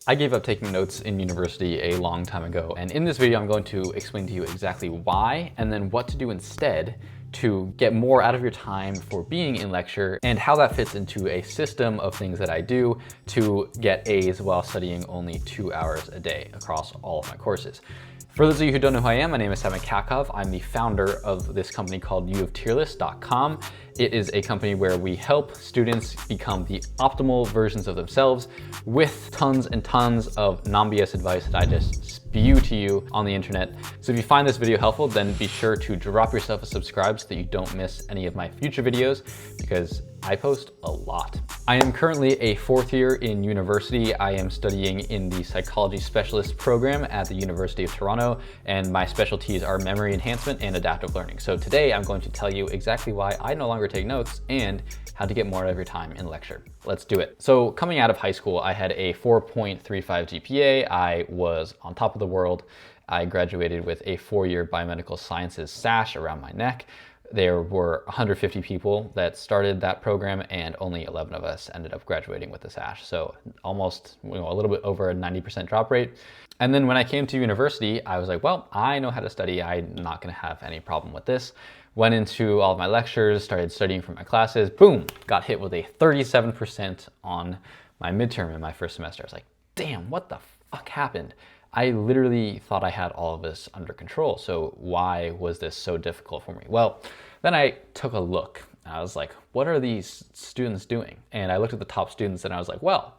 I gave up taking notes in university a long time ago, and in this video I'm going to explain to you exactly why and then what to do instead to get more out of your time for being in lecture and how that fits into a system of things that I do to get A's while studying only 2 hours a day across all of my courses. For those of you who don't know who I am, my name is Katkov. I'm the founder of this company called UofTearless.com. It is a company where we help students become the optimal versions of themselves with tons and tons of non-BS advice that I just spew to you on the internet. So if you find this video helpful, then be sure to drop yourself a subscribe so that you don't miss any of my future videos, because I post a lot. I am currently a 4th year in university. I am studying in the psychology specialist program at the University of Toronto, and my specialties are memory enhancement and adaptive learning. So today I'm going to tell you exactly why I no longer take notes and how to get more out of your time in lecture. Let's do it. So coming out of high school, I had a 4.35 GPA. I was on top of the world. I graduated with a 4-year biomedical sciences sash around my neck. There were 150 people that started that program, and only 11 of us ended up graduating with the sash. So almost, a little bit over a 90% drop rate. And then when I came to university, I was like, well, I know how to study. I'm not going to have any problem with this. Went into all of my lectures, started studying for my classes. Boom, got hit with a 37% on my midterm in my first semester. I was like, damn, what the fuck happened? I literally thought I had all of this under control. So why was this so difficult for me? Well, then I took a look. I was like, what are these students doing? And I looked at the top students and I was like, well,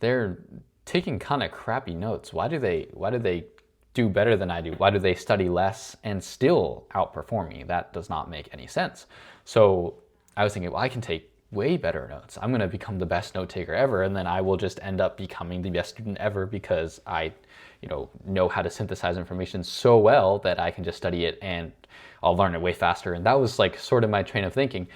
they're taking kind of crappy notes. Why do they do better than I do? Why do they study less and still outperform me? That does not make any sense. So I was thinking, well, I can take way better notes. I'm going to become the best note taker ever, and then I will just end up becoming the best student ever because I know how to synthesize information so well that I can just study it and I'll learn it way faster. And that was like sort of my train of thinking.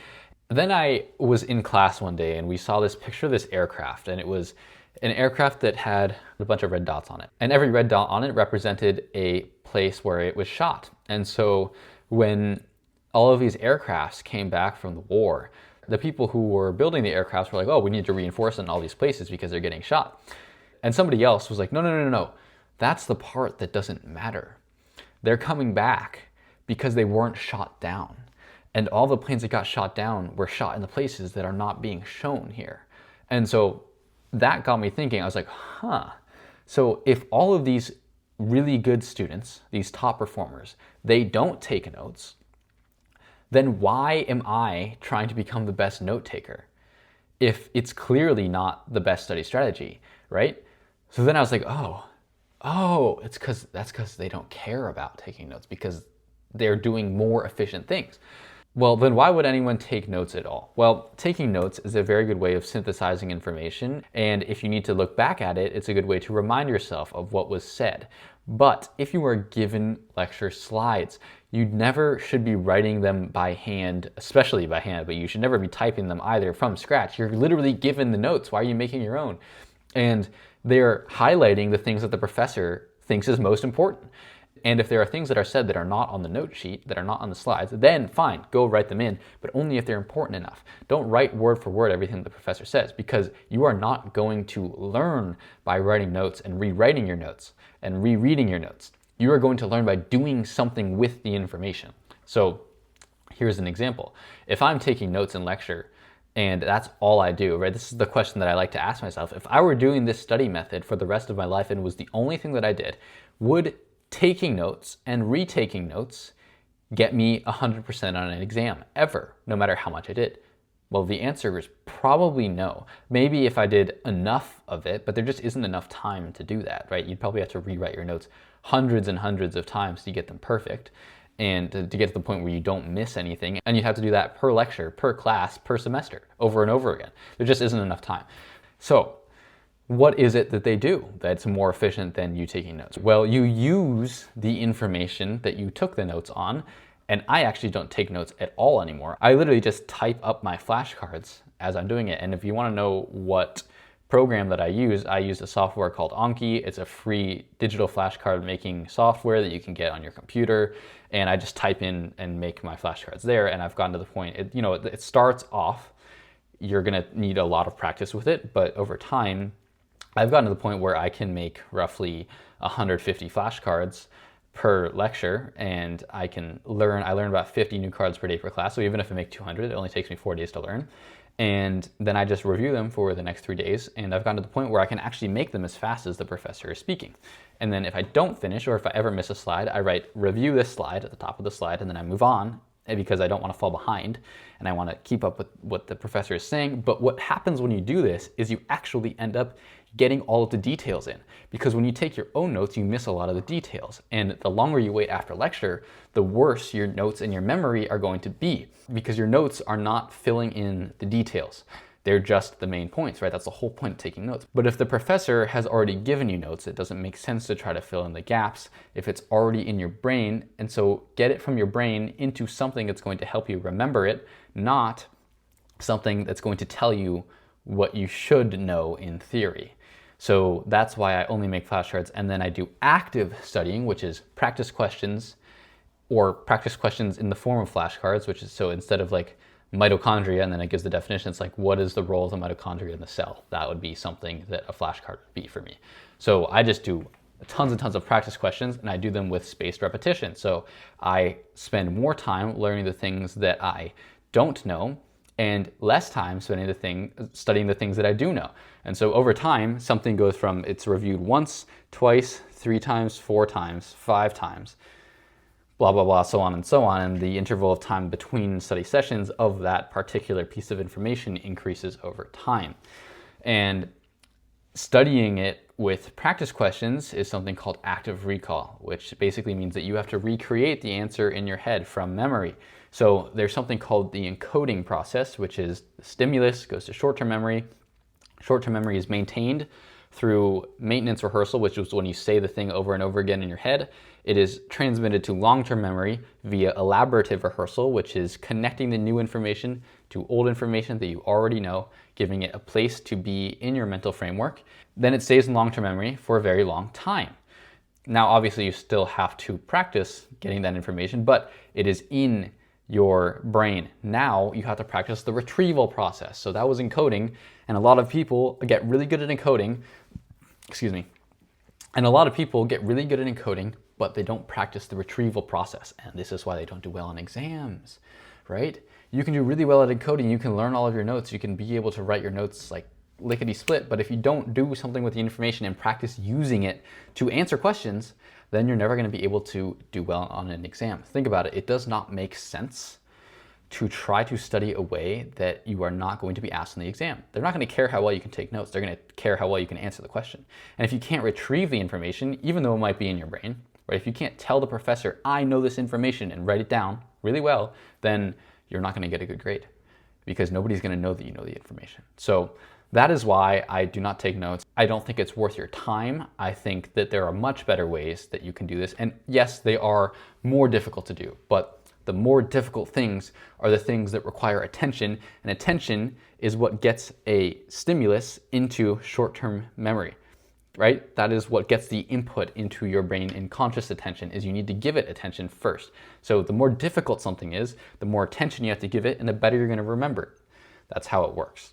Then I was in class one day and we saw this picture of this aircraft, and it was an aircraft that had a bunch of red dots on it. And every red dot on it represented a place where it was shot. And so when all of these aircrafts came back from the war, the people who were building the aircrafts were like, oh, we need to reinforce it in all these places because they're getting shot. And somebody else was like, no. That's the part that doesn't matter. They're coming back because they weren't shot down. And all the planes that got shot down were shot in the places that are not being shown here. And so that got me thinking. I was like, so if all of these really good students, these top performers, they don't take notes, then why am I trying to become the best note taker if it's clearly not the best study strategy, right? So then I was like, oh, that's because they don't care about taking notes because they're doing more efficient things. Well, then why would anyone take notes at all? Well, taking notes is a very good way of synthesizing information, and if you need to look back at it, it's a good way to remind yourself of what was said. But if you are given lecture slides, you never should be writing them by hand, especially by hand, but you should never be typing them either from scratch. You're literally given the notes. Why are you making your own? And they're highlighting the things that the professor thinks is most important. And if there are things that are said that are not on the note sheet, that are not on the slides, then fine, go write them in, but only if they're important enough. Don't write word for word everything the professor says, because you are not going to learn by writing notes and rewriting your notes and rereading your notes. You are going to learn by doing something with the information. So here's an example. If I'm taking notes in lecture and that's all I do, right? This is the question that I like to ask myself. If I were doing this study method for the rest of my life and was the only thing that I did, would taking notes and retaking notes get me 100% on an exam ever, no matter how much I did? Well, the answer is probably no. Maybe if I did enough of it, but there just isn't enough time to do that, right? You'd probably have to rewrite your notes hundreds and hundreds of times to get them perfect and to get to the point where you don't miss anything. And you'd have to do that per lecture, per class, per semester, over and over again. There just isn't enough time. So what is it that they do that's more efficient than you taking notes? Well, you use the information that you took the notes on, and I actually don't take notes at all anymore. I literally just type up my flashcards as I'm doing it. And if you want to know what program that I use a software called Anki. It's a free digital flashcard making software that you can get on your computer. And I just type in and make my flashcards there. And I've gotten to the point, it starts off, you're gonna need a lot of practice with it, but over time, I've gotten to the point where I can make roughly 150 flashcards per lecture, and I learn about 50 new cards per day per class. So even if I make 200, it only takes me 4 days to learn. And then I just review them for the next 3 days, and I've gotten to the point where I can actually make them as fast as the professor is speaking. And then if I don't finish, or if I ever miss a slide, I write review this slide at the top of the slide, and then I move on, because I don't want to fall behind and I want to keep up with what the professor is saying. But what happens when you do this is you actually end up getting all of the details in, because when you take your own notes, you miss a lot of the details. And the longer you wait after lecture, the worse your notes and your memory are going to be, because your notes are not filling in the details. They're just the main points, right? That's the whole point of taking notes. But if the professor has already given you notes, it doesn't make sense to try to fill in the gaps if it's already in your brain. And so get it from your brain into something that's going to help you remember it, not something that's going to tell you what you should know in theory. So that's why I only make flashcards. And then I do active studying, which is practice questions, or practice questions in the form of flashcards, which is, so instead of like mitochondria, and then it gives the definition, it's like, what is the role of the mitochondria in the cell? That would be something that a flashcard would be for me. So I just do tons and tons of practice questions, and I do them with spaced repetition. So I spend more time learning the things that I don't know, and less time studying the things that I do know. And so over time, something goes from it's reviewed once, twice, 3 times, 4 times, 5 times, blah, blah, blah, so on and so on. And the interval of time between study sessions of that particular piece of information increases over time. And studying it with practice questions is something called active recall, which basically means that you have to recreate the answer in your head from memory. So there's something called the encoding process, which is the stimulus goes to short-term memory. Short-term memory is maintained through maintenance rehearsal, which is when you say the thing over and over again in your head. It is transmitted to long-term memory via elaborative rehearsal, which is connecting the new information to old information that you already know, giving it a place to be in your mental framework. Then it stays in long-term memory for a very long time. Now, obviously, you still have to practice getting that information, but it is in your brain. Now you have to practice the retrieval process. So that was encoding, and a lot of people get really good at encoding, but they don't practice the retrieval process. And this is why they don't do well on exams, right? You can do really well at encoding. You can learn all of your notes. You can be able to write your notes like lickety split, but if you don't do something with the information and practice using it to answer questions, then you're never going to be able to do well on an exam. Think about it. It does not make sense to try to study a way that you are not going to be asked in the exam. They're not going to care how well you can take notes. They're going to care how well you can answer the question. And if you can't retrieve the information, even though it might be in your brain, right? If you can't tell the professor, I know this information, and write it down really well, then you're not going to get a good grade, because nobody's going to know that you know the information. So that is why I do not take notes. I don't think it's worth your time. I think that there are much better ways that you can do this. And yes, they are more difficult to do, but the more difficult things are the things that require attention, and attention is what gets a stimulus into short-term memory, right? That is what gets the input into your brain in conscious attention, is you need to give it attention first. So the more difficult something is, the more attention you have to give it, and the better you're going to remember it. That's how it works.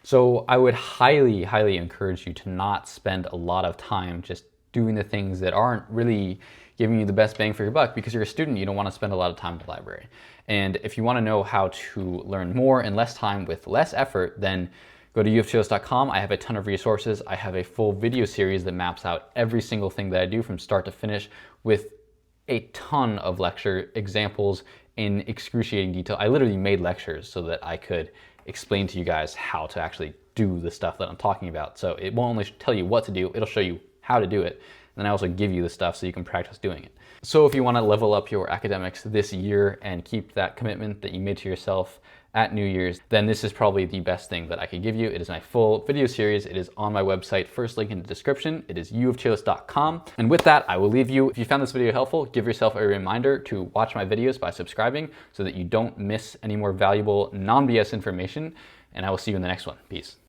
So I would highly, highly encourage you to not spend a lot of time just doing the things that aren't really giving you the best bang for your buck, because you're a student, you don't want to spend a lot of time in the library. And if you want to know how to learn more in less time with less effort, then go to UofTearless.com. I have a ton of resources. I have a full video series that maps out every single thing that I do from start to finish, with a ton of lecture examples in excruciating detail. I literally made lectures so that I could explain to you guys how to actually do the stuff that I'm talking about. So it won't only tell you what to do, it'll show you how to do it. And then I also give you the stuff so you can practice doing it. So if you want to level up your academics this year and keep that commitment that you made to yourself at New Year's, then this is probably the best thing that I could give you. It is my full video series. It is on my website, first link in the description. It is UofTearless.com. And with that, I will leave you. If you found this video helpful, give yourself a reminder to watch my videos by subscribing so that you don't miss any more valuable non-BS information. And I will see you in the next one. Peace.